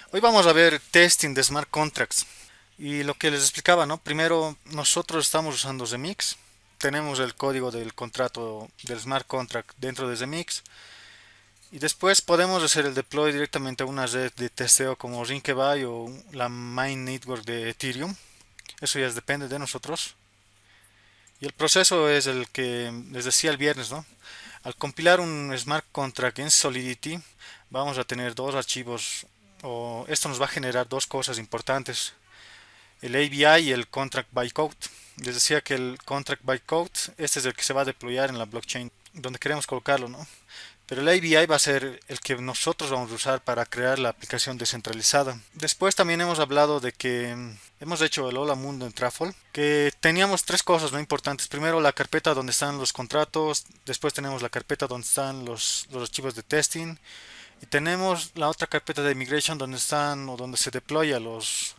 Hoy vamos a ver testing de smart contracts y lo que les explicaba, ¿no? Primero, nosotros estamos usando Zemix, tenemos el código del contrato del smart contract dentro de Zemix y después podemos hacer el deploy directamente a una red de testeo como Rinkeby o la main network de Ethereum. Eso ya depende de nosotros. Y el proceso es el que les decía el viernes, ¿no? Al compilar un smart contract en Solidity, vamos a tener dos archivos, o esto nos va a generar dos cosas importantes: el ABI y el Contract Bytecode. Les decía que el Contract Bytecode, este es el que se va a deployar en la blockchain donde queremos colocarlo, ¿no? Pero el ABI va a ser el que nosotros vamos a usar para crear la aplicación descentralizada. Después también hemos hablado de que hemos hecho el Hola Mundo en Truffle, que teníamos tres cosas no importantes. Primero la carpeta donde están los contratos, después tenemos la carpeta donde están los archivos de testing y tenemos la otra carpeta de migration donde están o donde se deploya los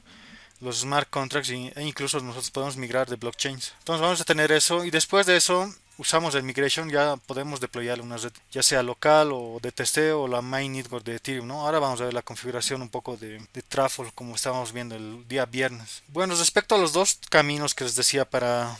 smart contracts e incluso nosotros podemos migrar de blockchains. Entonces vamos a tener eso y después de eso usamos el migration, ya podemos deployar una red, ya sea local o de testeo o la main network de Ethereum, ¿no? Ahora vamos a ver la configuración un poco de Truffle como estábamos viendo el día viernes. Bueno, respecto a los dos caminos que les decía para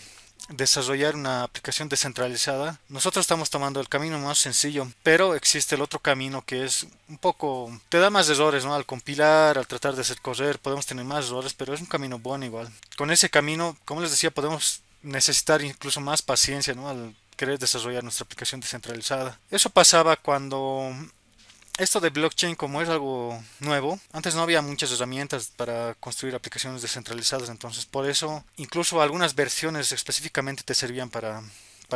desarrollar una aplicación descentralizada, nosotros estamos tomando el camino más sencillo, pero existe el otro camino que es un poco, te da más errores, ¿no? Al compilar, al tratar de hacer correr, podemos tener más errores, pero es un camino bueno igual. Con ese camino, como les decía, podemos necesitar incluso más paciencia, ¿no? Al querer desarrollar nuestra aplicación descentralizada. Eso pasaba cuando esto de blockchain, como es algo nuevo, antes no había muchas herramientas para construir aplicaciones descentralizadas, entonces por eso incluso algunas versiones específicamente te servían para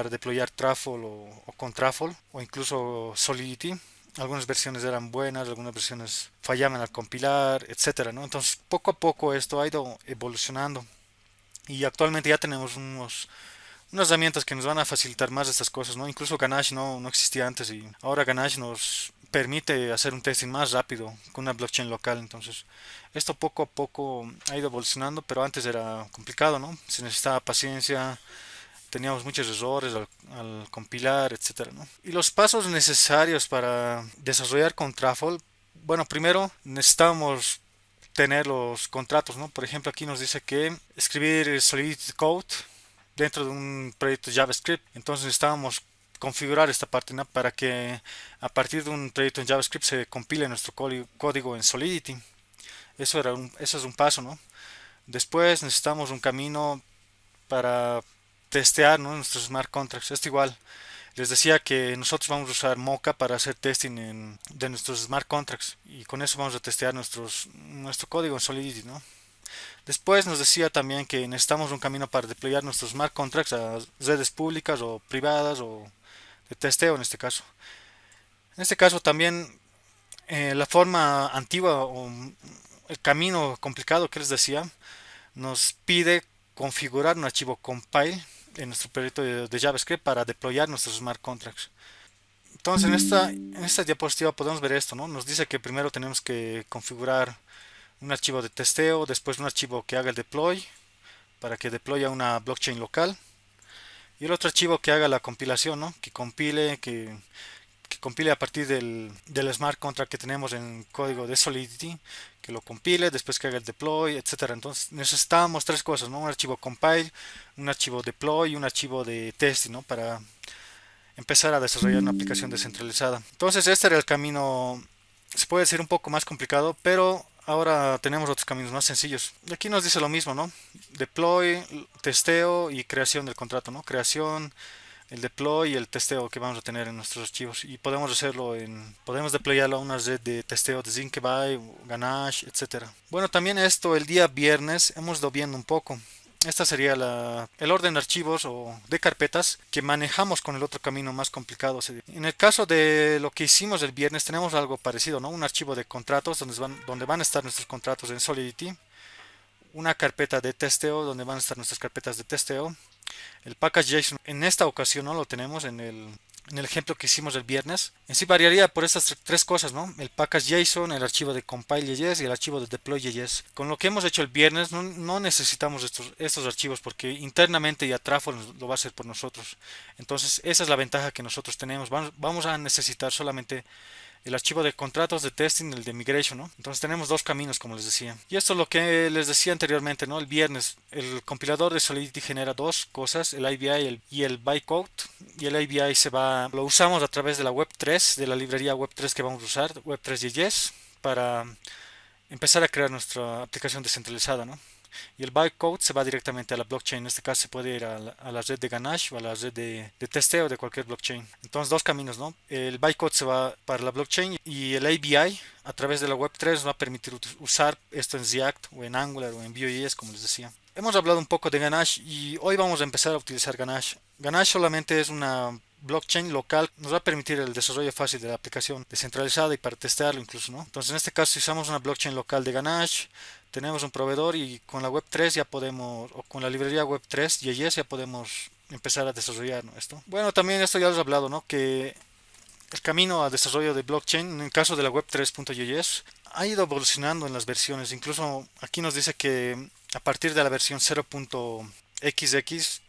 deployar Truffle o con Truffle o incluso Solidity. Algunas versiones eran buenas, algunas versiones fallaban al compilar, etcétera, ¿no? Entonces poco a poco esto ha ido evolucionando y actualmente ya tenemos unas herramientas que nos van a facilitar más estas cosas, ¿no? Incluso Ganache no existía antes y ahora Ganache nos permite hacer un testing más rápido con una blockchain local. Entonces, esto poco a poco ha ido evolucionando, pero antes era complicado, ¿no? Se necesitaba paciencia, teníamos muchos errores al compilar, etcétera, ¿no? Y los pasos necesarios para desarrollar con Truffle, bueno, primero necesitamos tener los contratos, ¿no? Por ejemplo, aquí nos dice que escribir Solidity Code dentro de un proyecto JavaScript. Entonces necesitábamos configurar esta parte, ¿no? Para que a partir de un proyecto en JavaScript se compile nuestro código en Solidity. Eso es un paso, ¿no? Después necesitamos un camino para testear, ¿no? Nuestros smart contracts. Esto igual. Les decía que nosotros vamos a usar Mocha para hacer testing de nuestros smart contracts y con eso vamos a testear nuestro código en Solidity, ¿no? Después nos decía también que necesitamos un camino para deployar nuestros smart contracts a redes públicas o privadas o de testeo en este caso. En este caso también la forma antigua o el camino complicado que les decía nos pide configurar un archivo compile en nuestro proyecto de JavaScript para deployar nuestros smart contracts. Entonces en esta diapositiva podemos ver esto, ¿no? Nos dice que primero tenemos que configurar un archivo de testeo, después un archivo que haga el deploy para que deploye a una blockchain local y el otro archivo que haga la compilación, ¿no? Que compile a partir del smart contract que tenemos en código de Solidity, que lo compile, después que haga el deploy, etcétera. Entonces necesitamos tres cosas, ¿no? Un archivo compile, un archivo deploy y un archivo de testing, ¿no? Para empezar a desarrollar una aplicación descentralizada. Entonces este era el camino, se puede decir un poco más complicado, pero ahora tenemos otros caminos más sencillos. Y aquí nos dice lo mismo, ¿no? Deploy, testeo y creación del contrato, ¿no? Creación, el deploy y el testeo que vamos a tener en nuestros archivos. Y podemos deployarlo a una red de testeo de Zinkeby, Ganache, etcétera. Bueno, también esto el día viernes hemos ido viendo un poco. Esta sería el orden de archivos o de carpetas que manejamos con el otro camino más complicado. En el caso de lo que hicimos el viernes tenemos algo parecido, ¿no? Un archivo de contratos donde van a estar nuestros contratos en Solidity, una carpeta de testeo donde van a estar nuestras carpetas de testeo. El package JSON en esta ocasión no lo tenemos en el ejemplo que hicimos el viernes. En sí variaría por estas tres cosas, ¿no? El package JSON, el archivo de compile.js y el archivo de deploy.js. Con lo que hemos hecho el viernes no necesitamos estos archivos porque internamente ya Truffle lo va a hacer por nosotros. Entonces esa es la ventaja que nosotros tenemos. Vamos a necesitar solamente el archivo de contratos de testing y el de migration, ¿no? Entonces tenemos dos caminos, como les decía. Y esto es lo que les decía anteriormente, ¿no? El viernes, el compilador de Solidity genera dos cosas, el IBI y el bytecode. Y el IBI lo usamos a través de la Web3, de la librería Web3 que vamos a usar, Web3.js, para empezar a crear nuestra aplicación descentralizada, ¿no? Y el bytecode se va directamente a la blockchain. En este caso se puede ir a la red de Ganache o a la red de testeo de cualquier blockchain. Entonces dos caminos, ¿no? El bytecode se va para la blockchain y el ABI a través de la Web3 nos va a permitir usar esto en React o en Angular o en Vue.js, como les decía. Hemos hablado un poco de Ganache y hoy vamos a empezar a utilizar Ganache. Ganache solamente es una blockchain local, nos va a permitir el desarrollo fácil de la aplicación descentralizada y para testearlo incluso, ¿no? Entonces en este caso si usamos una blockchain local de Ganache, tenemos un proveedor y con la Web3 ya podemos, o con la librería Web3 JS ya podemos empezar a desarrollar, ¿no? Esto. Bueno, también esto ya lo he hablado, ¿no? Que el camino a desarrollo de blockchain, en el caso de la Web3.js, ha ido evolucionando en las versiones. Incluso aquí nos dice que a partir de la versión 0.xx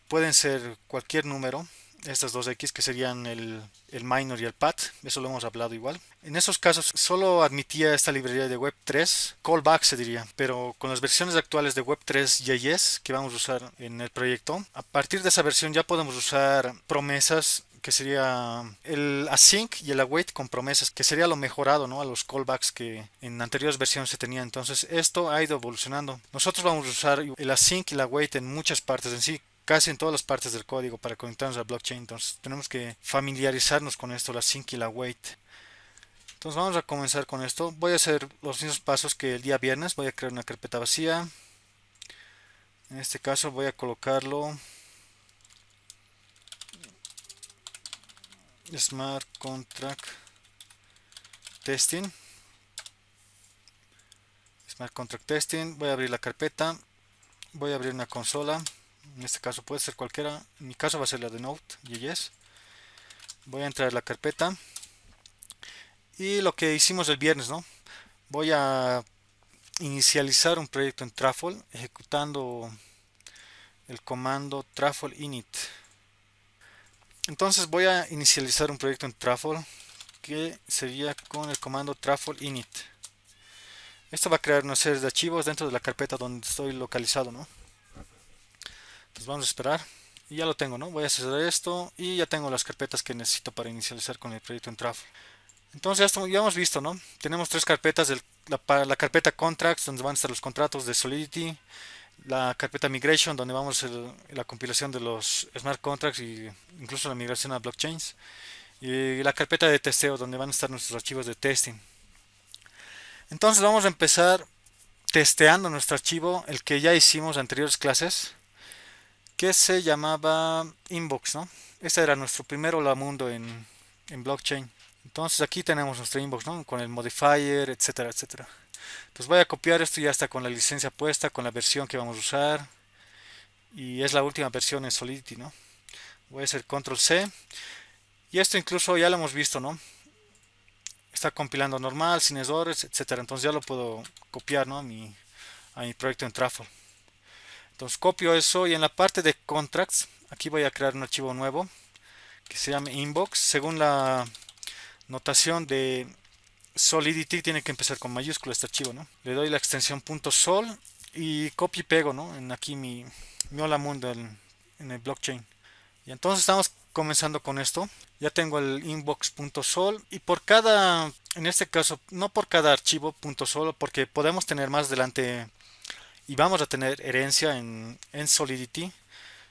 pueden ser cualquier número, estas dos X que serían el minor y el path, eso lo hemos hablado igual. En esos casos solo admitía esta librería de Web3, callback se diría, pero con las versiones actuales de Web3.js que vamos a usar en el proyecto, a partir de esa versión ya podemos usar promesas que sería el async y el await con promesas, que sería lo mejorado, ¿no? A los callbacks que en anteriores versiones se tenía. Entonces esto ha ido evolucionando. Nosotros vamos a usar el async y el await en muchas partes, en sí casi en todas las partes del código para conectarnos al blockchain. Entonces tenemos que familiarizarnos con esto, la sync y la wait. Entonces vamos a comenzar con esto. Voy a hacer los mismos pasos que el día viernes. Voy a crear una carpeta vacía. En este caso voy a colocarlo Smart Contract Testing. Smart Contract Testing. Voy a abrir la carpeta. Voy a abrir una consola. En este caso puede ser cualquiera. En mi caso va a ser la de Node.js. Voy a entrar a la carpeta. Y lo que hicimos el viernes, ¿no? Voy a inicializar un proyecto en Truffle ejecutando el comando truffle init. Entonces voy a inicializar un proyecto en Truffle que sería con el comando truffle init. Esto va a crear una serie de archivos dentro de la carpeta donde estoy localizado, ¿no? Entonces vamos a esperar. Y ya lo tengo, ¿no? Voy a cerrar esto y ya tengo las carpetas que necesito para inicializar con el proyecto en Truffle. Entonces ya hemos visto, ¿no? Tenemos tres carpetas, la carpeta contracts donde van a estar los contratos de Solidity, la carpeta migration donde vamos a hacer la compilación de los smart contracts y incluso la migración a blockchains, y la carpeta de testeo donde van a estar nuestros archivos de testing. Entonces vamos a empezar testeando nuestro archivo, el que ya hicimos en anteriores clases, que se llamaba inbox, ¿no? Este era nuestro primer hola mundo en blockchain. Entonces aquí tenemos nuestro inbox, ¿no? Con el modifier, etcétera, etcétera. Entonces voy a copiar esto, ya está con la licencia puesta, con la versión que vamos a usar. Y es la última versión en Solidity, ¿no? Voy a hacer control C. Y esto incluso ya lo hemos visto, ¿no? Está compilando normal, sin errores, etcétera. Entonces ya lo puedo copiar, ¿no? A mi proyecto en Truffle. Entonces copio eso y en la parte de contracts, aquí voy a crear un archivo nuevo que se llame inbox. Según la notación de Solidity tiene que empezar con mayúscula este archivo, ¿no? Le doy la extensión .sol y copio y pego, ¿no? En aquí mi hola mundo en el blockchain. Y entonces estamos comenzando con esto. Ya tengo el inbox.sol y en este caso, no por cada archivo .sol, porque podemos tener más adelante y vamos a tener herencia en Solidity.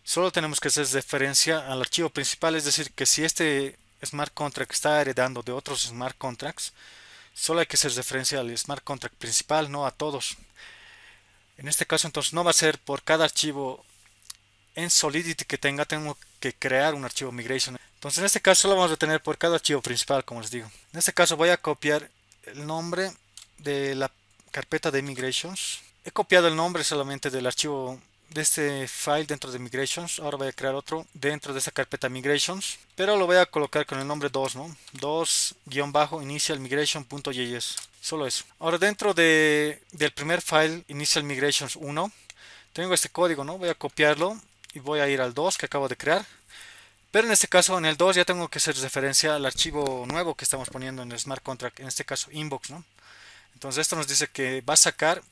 Solo tenemos que hacer referencia al archivo principal, es decir, que si este smart contract está heredando de otros smart contracts, solo hay que hacer referencia al smart contract principal, no a todos. En este caso entonces no va a ser por cada archivo en Solidity que tengo que crear un archivo migration. Entonces en este caso solo vamos a tener por cada archivo principal, como les digo. En este caso voy a copiar el nombre de la carpeta de migrations. He copiado el nombre solamente del archivo de este file dentro de migrations. Ahora voy a crear otro dentro de esta carpeta migrations, pero lo voy a colocar con el nombre 2, ¿no? 2-initial migration.js. Solo eso. Ahora dentro del primer file initial migrations 1 tengo este código, ¿no? Voy a copiarlo y voy a ir al 2 que acabo de crear, Pero en este caso, en el 2 ya tengo que hacer referencia al archivo nuevo que estamos poniendo en el smart contract, en este caso inbox, ¿no? Entonces esto nos dice que va a sacar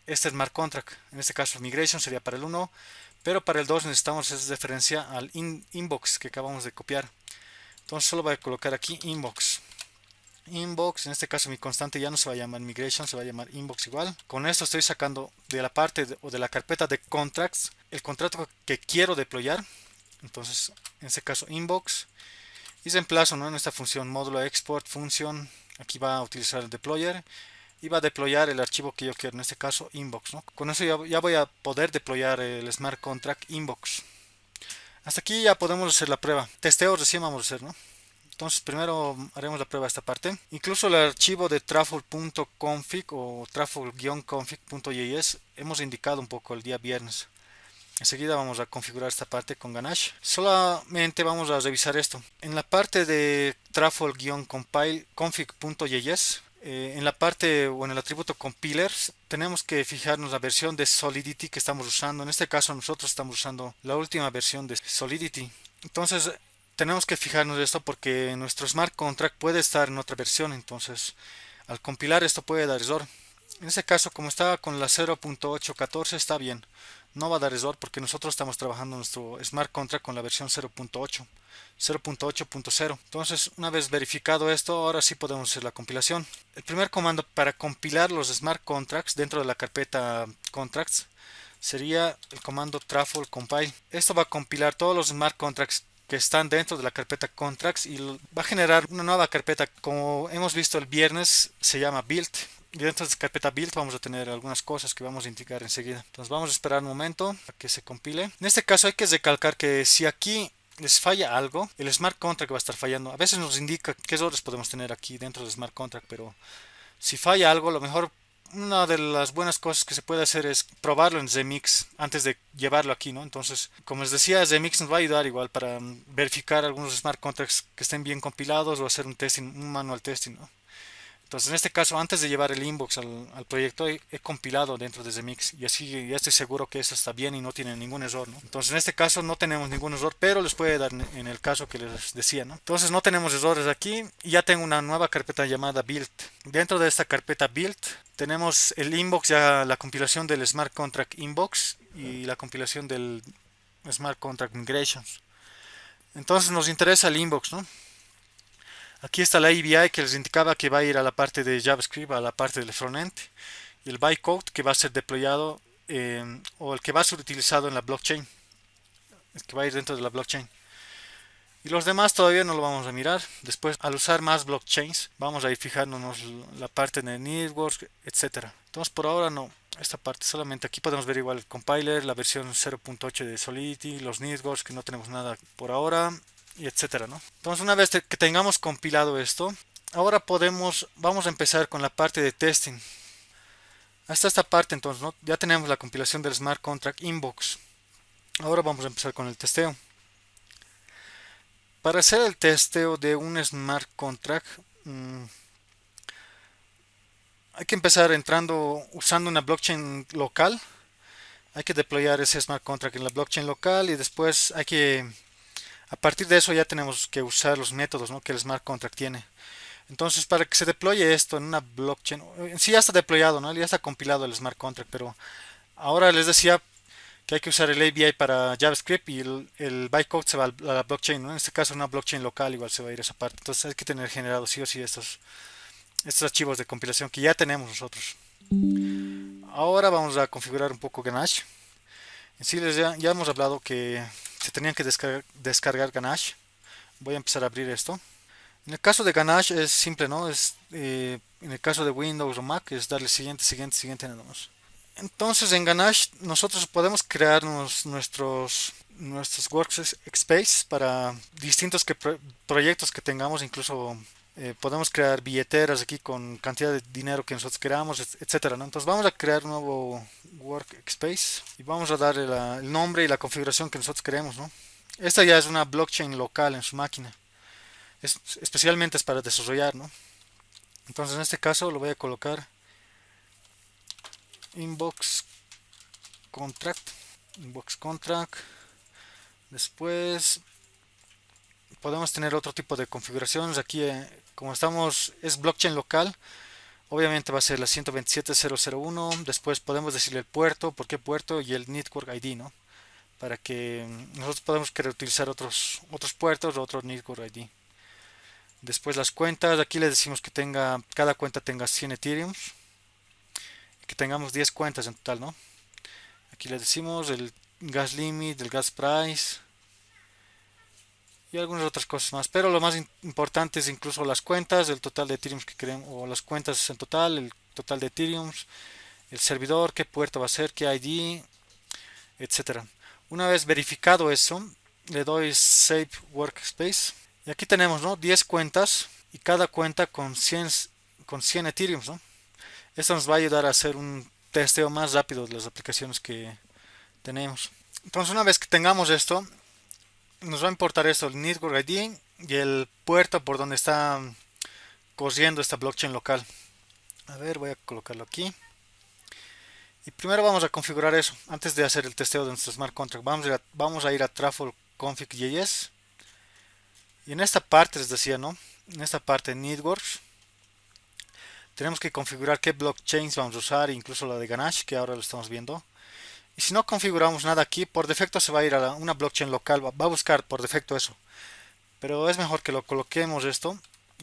este smart contract, en este caso migration sería para el 1, pero para el 2 necesitamos hacer referencia al inbox que acabamos de copiar. Entonces solo voy a colocar aquí inbox. Inbox, en este caso mi constante ya no se va a llamar migration, se va a llamar inbox igual. Con esto estoy sacando de la parte o de la carpeta de contracts el contrato que quiero deployar. Entonces en este caso inbox y reemplazo, ¿no?, en esta función módulo export function. Aquí va a utilizar el deployer y va a deployar el archivo que yo quiero, en este caso inbox, ¿no? Con eso ya voy a poder deployar el smart contract inbox. Hasta aquí ya podemos hacer la prueba. Testeo recién vamos a hacer, ¿no? Entonces primero haremos la prueba de esta parte. Incluso el archivo de truffle.config o truffle-config.js hemos indicado un poco el día viernes. Enseguida vamos a configurar esta parte con Ganache. Solamente vamos a revisar esto. En la parte de truffle-config.js, en la parte o en el atributo compilers, tenemos que fijarnos la versión de Solidity que estamos usando. En este caso nosotros estamos usando la última versión de Solidity. Entonces tenemos que fijarnos de esto porque nuestro smart contract puede estar en otra versión. Entonces al compilar esto puede dar error. En este caso, como está con la 0.814, está bien. No va a dar error porque nosotros estamos trabajando nuestro smart contract con la versión 0.8, 0.8.0. Entonces, una vez verificado esto, ahora sí podemos hacer la compilación. El primer comando para compilar los smart contracts dentro de la carpeta contracts sería el comando truffle compile. Esto va a compilar todos los smart contracts que están dentro de la carpeta contracts y va a generar una nueva carpeta. Como hemos visto el viernes, se llama build. Y dentro de esta carpeta build vamos a tener algunas cosas que vamos a indicar enseguida. Entonces vamos a esperar un momento a que se compile. En este caso hay que recalcar que si aquí les falla algo, el smart contract va a estar fallando. A veces nos indica qué errores podemos tener aquí dentro del smart contract, pero si falla algo, lo mejor, una de las buenas cosas que se puede hacer es probarlo en Remix antes de llevarlo aquí, ¿no? Entonces, como les decía, Remix nos va a ayudar igual para verificar algunos smart contracts que estén bien compilados o hacer un testing, un manual testing, ¿no? Entonces, en este caso, antes de llevar el inbox al proyecto, he compilado dentro de Zemix y así ya estoy seguro que eso está bien y no tiene ningún error, ¿no? Entonces, en este caso no tenemos ningún error, pero les puede dar en el caso que les decía, ¿no? Entonces, no tenemos errores aquí y ya tengo una nueva carpeta llamada build. Dentro de esta carpeta build tenemos el inbox, ya la compilación del smart contract inbox y la compilación del smart contract migrations. Entonces, nos interesa el inbox, ¿no? Aquí está la ABI que les indicaba que va a ir a la parte de JavaScript, a la parte del frontend, y el bytecode que va a ser deployado o el que va a ser utilizado en la blockchain, el que va a ir dentro de la blockchain. Y los demás todavía no lo vamos a mirar. Después, al usar más blockchains, vamos a ir fijándonos la parte de networks, etcétera. Entonces, por ahora no. Esta parte solamente aquí podemos ver igual el compiler, la versión 0.8 de Solidity, los networks que no tenemos nada por ahora, y etcétera, ¿no? Entonces, una vez que tengamos compilado esto, ahora vamos a empezar con la parte de testing. Hasta esta parte, entonces, ¿no?, ya tenemos la compilación del smart contract inbox. Ahora vamos a empezar con el testeo. Para hacer el testeo de un smart contract, hay que empezar usando una blockchain local. Hay que deployar ese smart contract en la blockchain local y después a partir de eso ya tenemos que usar los métodos, ¿no?, que el smart contract tiene. Entonces, para que se deploye esto en una blockchain, en sí ya está deployado, ¿no?, ya está compilado el smart contract, pero ahora les decía que hay que usar el ABI para JavaScript y el bytecode se va a la blockchain, ¿no? En este caso una blockchain local igual se va a ir a esa parte. Entonces hay que tener generado sí o sí estos archivos de compilación que ya tenemos nosotros. Ahora vamos a configurar un poco Ganache. En sí ya hemos hablado que se tenían que descargar Ganache. Voy a empezar a abrir esto. En el caso de Ganache es simple, ¿no? En el caso de Windows o Mac es darle siguiente, siguiente, siguiente nada más. Entonces en Ganache nosotros podemos crearnos nuestros workspace para distintos proyectos que tengamos, incluso podemos crear billeteras aquí con cantidad de dinero que nosotros queramos, etcétera, ¿no? Entonces vamos a crear un nuevo workspace y vamos a darle el nombre y la configuración que nosotros queremos, ¿no? Esta ya es una blockchain local en su máquina, especialmente es para desarrollar, ¿no? Entonces en este caso lo voy a colocar inbox contract, después podemos tener otro tipo de configuraciones. Aquí, como es blockchain local, obviamente va a ser la 127.0.0.1. Después podemos decirle el puerto, por qué puerto y el network ID, ¿no? Para que nosotros podamos querer utilizar otros puertos o otro network ID. Después las cuentas, aquí le decimos que cada cuenta tenga 100 Ethereum, que tengamos 10 cuentas en total, ¿no? Aquí le decimos el gas limit, el gas price y algunas otras cosas más. Pero lo más importante es incluso las cuentas, el total de Ethereum que queremos, o las cuentas en total, el total de Ethereum, el servidor, qué puerto va a ser, qué ID, etcétera. Una vez verificado eso, le doy Save Workspace. Y aquí tenemos, ¿no? 10 cuentas y cada cuenta con 100 Ethereum, ¿no? Esto nos va a ayudar a hacer un testeo más rápido de las aplicaciones que tenemos. Entonces, una vez que tengamos esto, nos va a importar esto, el Network ID y el puerto por donde está corriendo esta blockchain local. A ver, voy a colocarlo aquí. Y primero vamos a configurar eso, antes de hacer el testeo de nuestro smart contract. Vamos a ir a Truffle config.js. Y en esta parte les decía, ¿no? En esta parte Networks tenemos que configurar qué blockchains vamos a usar, incluso la de Ganache, que ahora lo estamos viendo. Y si no configuramos nada aquí, por defecto se va a ir a una blockchain local, va a buscar por defecto eso. Pero es mejor que lo coloquemos esto,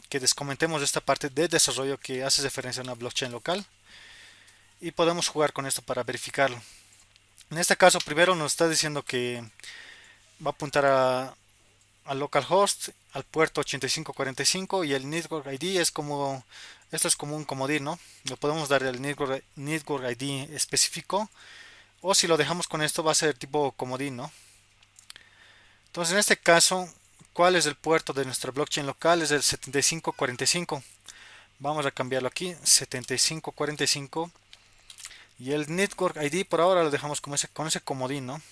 que descomentemos esta parte de desarrollo que hace referencia a una blockchain local. Y podemos jugar con esto para verificarlo. En este caso, primero nos está diciendo que va a apuntar al localhost, al puerto 8545 y el network ID esto es como un comodín, ¿no? Lo podemos dar el network ID específico o si lo dejamos con esto va a ser tipo comodín, ¿no? Entonces en este caso, ¿cuál es el puerto de nuestra blockchain local? Es el 7545. Vamos a cambiarlo aquí, 7545. Y el network ID por ahora lo dejamos con ese comodín, ¿no?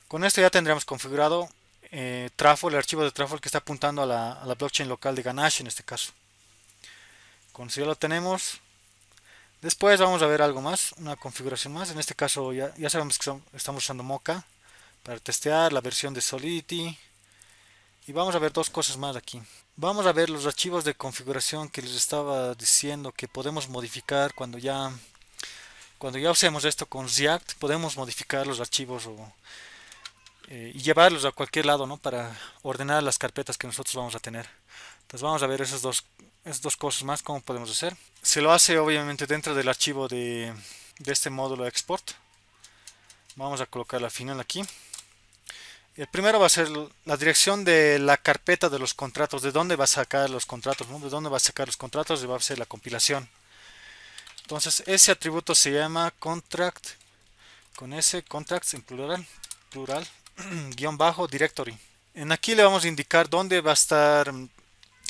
Con esto ya tendríamos configurado Truffle, el archivo de Truffle que está apuntando a la blockchain local de Ganache en este caso. Con eso ya lo tenemos. Después vamos a ver algo más, una configuración más. En este caso ya sabemos que estamos usando Mocha para testear la versión de Solidity. Y vamos a ver dos cosas más aquí. Vamos a ver los archivos de configuración que les estaba diciendo que podemos modificar cuando ya usemos esto con React. Podemos modificar los archivos y llevarlos a cualquier lado, ¿no? Para ordenar las carpetas que nosotros vamos a tener. Entonces vamos a ver esas dos cosas más, cómo podemos hacer. Se lo hace obviamente dentro del archivo de este módulo export. Vamos a colocar la final aquí. El primero va a ser la dirección de la carpeta de los contratos, de dónde va a sacar los contratos, ¿no? De dónde va a sacar los contratos y va a ser la compilación. Entonces ese atributo se llama contract, con ese contracts en plural, guión bajo directory. En aquí le vamos a indicar dónde va a estar,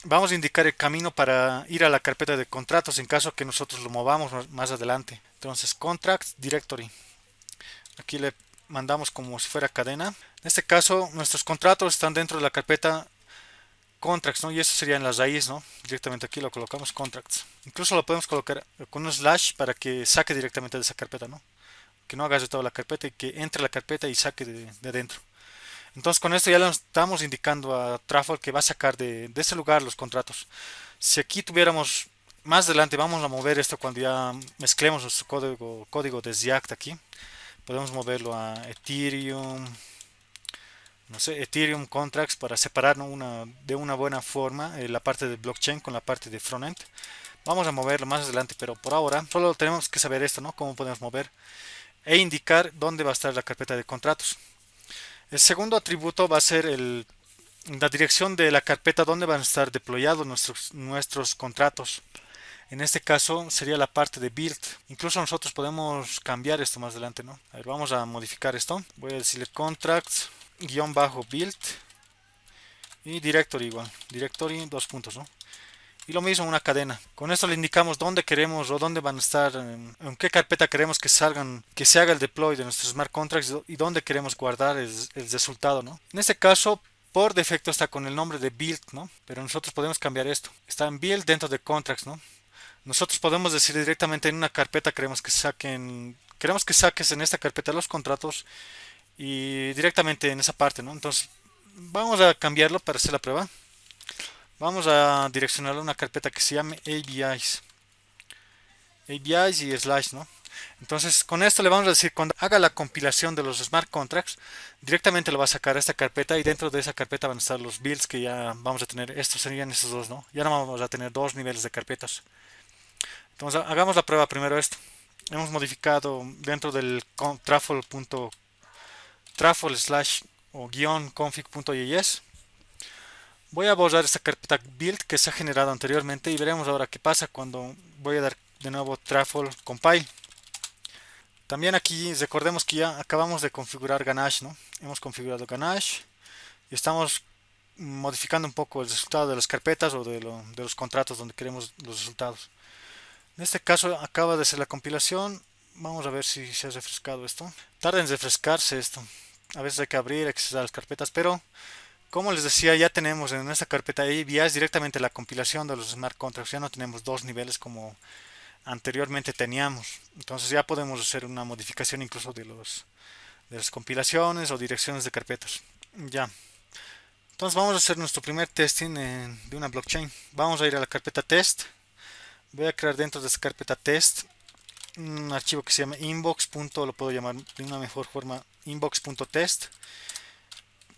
vamos a indicar el camino para ir a la carpeta de contratos en caso que nosotros lo movamos más adelante. Entonces contracts directory. Aquí le mandamos como si fuera cadena. En este caso nuestros contratos están dentro de la carpeta contracts, ¿no? Y eso sería en la raíz, ¿no? Directamente aquí lo colocamos contracts. Incluso lo podemos colocar con un slash para que saque directamente de esa carpeta, ¿no? Que no haga de toda la carpeta y que entre a la carpeta y saque de dentro. Entonces con esto ya le estamos indicando a Truffle que va a sacar de ese lugar los contratos. Si aquí tuviéramos más adelante, vamos a mover esto cuando ya mezclemos nuestro código de React aquí. Podemos moverlo a Ethereum, no sé, Ethereum Contracts para separar, ¿no? de una buena forma la parte de blockchain con la parte de frontend. Vamos a moverlo más adelante, pero por ahora solo tenemos que saber esto, ¿no? Cómo podemos mover e indicar dónde va a estar la carpeta de contratos. El segundo atributo va a ser la dirección de la carpeta donde van a estar deployados nuestros contratos. En este caso sería la parte de build. Incluso nosotros podemos cambiar esto más adelante, ¿no? A ver, vamos a modificar esto. Voy a decirle contracts -build y directory igual. Directory dos puntos, ¿no? Y lo mismo una cadena. Con esto le indicamos dónde queremos o dónde van a estar, en qué carpeta queremos que salgan, que se haga el deploy de nuestros smart contracts y dónde queremos guardar el resultado, ¿no? En este caso, por defecto está con el nombre de build, ¿no? Pero nosotros podemos cambiar esto. Está en build dentro de contracts, ¿no? Nosotros podemos decir directamente en una carpeta queremos que saques en esta carpeta los contratos y directamente en esa parte, ¿no? Entonces Vamos a cambiarlo para hacer la prueba. Vamos a direccionarlo a una carpeta que se llame ABIs. ABIs y slash, ¿no? Entonces, con esto le vamos a decir, cuando haga la compilación de los smart contracts, directamente lo va a sacar a esta carpeta y dentro de esa carpeta van a estar los builds que ya vamos a tener. Estos serían estos dos, ¿no? Ya no vamos a tener dos niveles de carpetas. Entonces, hagamos la prueba primero esto. Hemos modificado dentro del truffle slash o guión config.js. Voy a borrar esta carpeta build que se ha generado anteriormente y veremos ahora qué pasa cuando voy a dar de nuevo truffle compile. También aquí recordemos que ya acabamos de configurar Ganache, ¿no? Hemos configurado Ganache y estamos modificando un poco el resultado de las carpetas o de los contratos donde queremos los resultados. En este caso acaba de ser la compilación. Vamos a ver si se ha refrescado esto. Tarda en refrescarse esto. A veces hay que abrir, hay que cerrar las carpetas, pero como les decía, ya tenemos en esta carpeta ABIs directamente la compilación de los smart contracts. Ya no tenemos dos niveles como anteriormente teníamos. Entonces ya podemos hacer una modificación incluso de las compilaciones o direcciones de carpetas. Ya. Entonces vamos a hacer nuestro primer testing de una blockchain. Vamos a ir a la carpeta test. Voy a crear dentro de esta carpeta test un archivo que se llama inbox. Lo puedo llamar de una mejor forma inbox.test.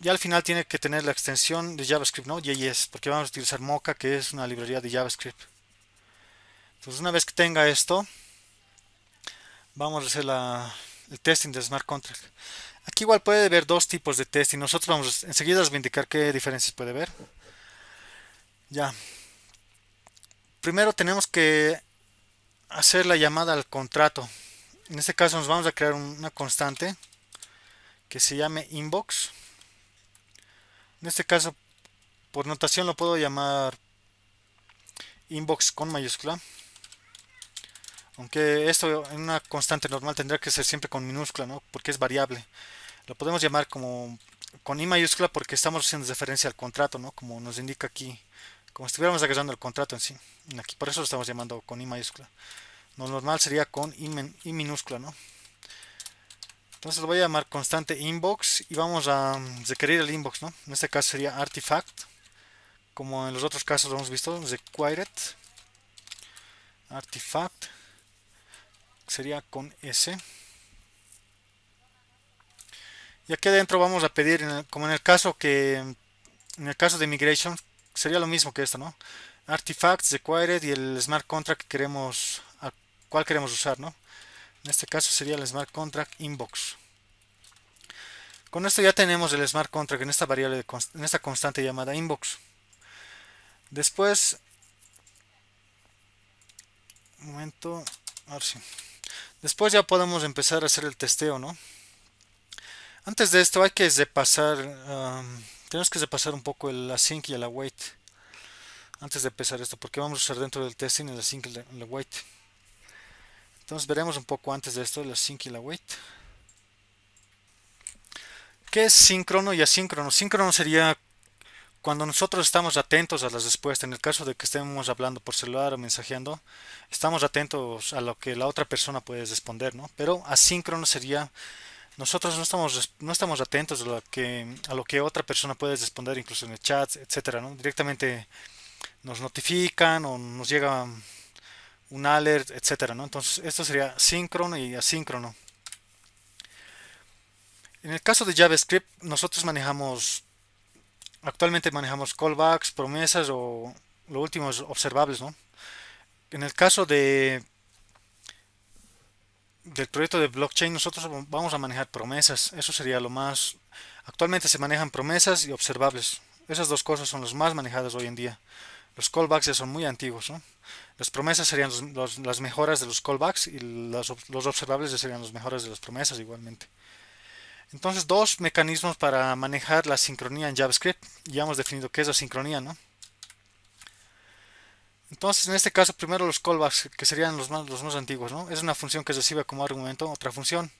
Y al final tiene que tener la extensión de JavaScript, ¿no? JS, porque vamos a utilizar Mocha, que es una librería de JavaScript. Entonces una vez que tenga esto, vamos a hacer el testing de Smart Contract. Aquí igual puede haber dos tipos de testing. Nosotros vamos enseguida les voy a indicar qué diferencias puede haber. Ya. Primero tenemos que hacer la llamada al contrato. En este caso nos vamos a crear una constante que se llame inbox. En este caso, por notación lo puedo llamar inbox con mayúscula. Aunque esto en una constante normal tendrá que ser siempre con minúscula, ¿no? Porque es variable. Lo podemos llamar como con I mayúscula porque estamos haciendo referencia al contrato, ¿no? Como nos indica aquí, como si estuviéramos agarrando el contrato en sí. Aquí por eso lo estamos llamando con I mayúscula. Lo normal sería con I minúscula, ¿no? Entonces lo voy a llamar constante inbox y vamos a requerir el inbox, ¿no? En este caso sería artifact, como en los otros casos lo hemos visto, required artifact sería con S. Y aquí adentro vamos a pedir, como en el caso de migration, sería lo mismo que esto, ¿no? Artifacts required y el smart contract que queremos, al cual queremos usar, ¿no? En este caso sería el smart contract inbox. Con esto ya tenemos el smart contract en esta variable, en esta constante llamada inbox. Después, un momento, ahora sí. Después ya podemos empezar a hacer el testeo, ¿no? Antes de esto hay que repasar, tenemos que repasar un poco el async y el await. Antes de empezar esto, porque vamos a usar dentro del testing el async y el await. Entonces veremos un poco antes de esto el async y el await. ¿Qué es síncrono y asíncrono? Síncrono sería cuando nosotros estamos atentos a las respuestas. En el caso de que estemos hablando por celular o mensajeando, estamos atentos a lo que la otra persona puede responder, ¿no? Pero asíncrono sería nosotros no estamos atentos a lo que otra persona puede responder, incluso en el chat, etcétera, ¿no? Directamente nos notifican o nos llega un alert, etcétera, ¿no? Entonces, esto sería síncrono y asíncrono. En el caso de JavaScript, actualmente manejamos callbacks, promesas o lo último es observables, ¿no? En el caso del proyecto de blockchain, nosotros vamos a manejar promesas. Eso sería lo más. Actualmente se manejan promesas y observables. Esas dos cosas son las más manejadas hoy en día. Los callbacks ya son muy antiguos, ¿no? Las promesas serían las mejoras de los callbacks y los observables ya serían las mejoras de las promesas igualmente. Entonces, dos mecanismos para manejar la sincronía en JavaScript. Ya hemos definido qué es la sincronía, ¿no? Entonces, en este caso, primero los callbacks, que serían los más antiguos, ¿no? Es una función que recibe como argumento otra función.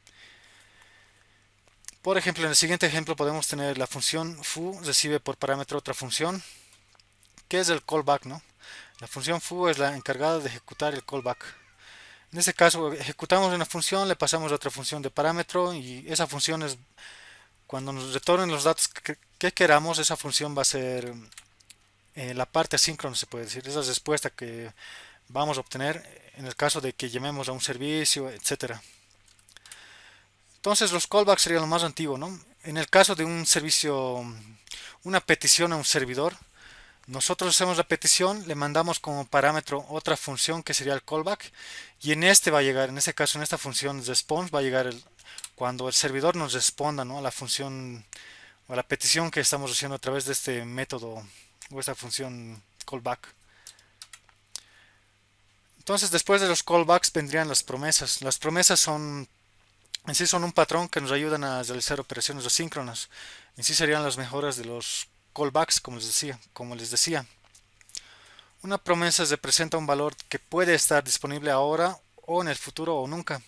Por ejemplo, en el siguiente ejemplo podemos tener la función foo recibe por parámetro otra función, que es el callback, ¿no? La función foo es la encargada de ejecutar el callback. En este caso, ejecutamos una función, le pasamos a otra función de parámetro y esa función es cuando nos retornen los datos que queramos, esa función va a ser la parte asíncrona, se puede decir, esa respuesta que vamos a obtener en el caso de que llamemos a un servicio, etcétera. Entonces los callbacks serían lo más antiguo, ¿no? En el caso de un servicio, una petición a un servidor, nosotros hacemos la petición, le mandamos como parámetro otra función que sería el callback y en este va a llegar, en este caso en esta función response va a llegar cuando el servidor nos responda, ¿no?, a la función o a la petición que estamos haciendo a través de este método o esta función callback. Entonces después de los callbacks vendrían las promesas. Las promesas son en sí son un patrón que nos ayudan a realizar operaciones asíncronas. En sí serían las mejoras de los callbacks, como les decía. Una promesa representa un valor que puede estar disponible ahora o en el futuro o nunca.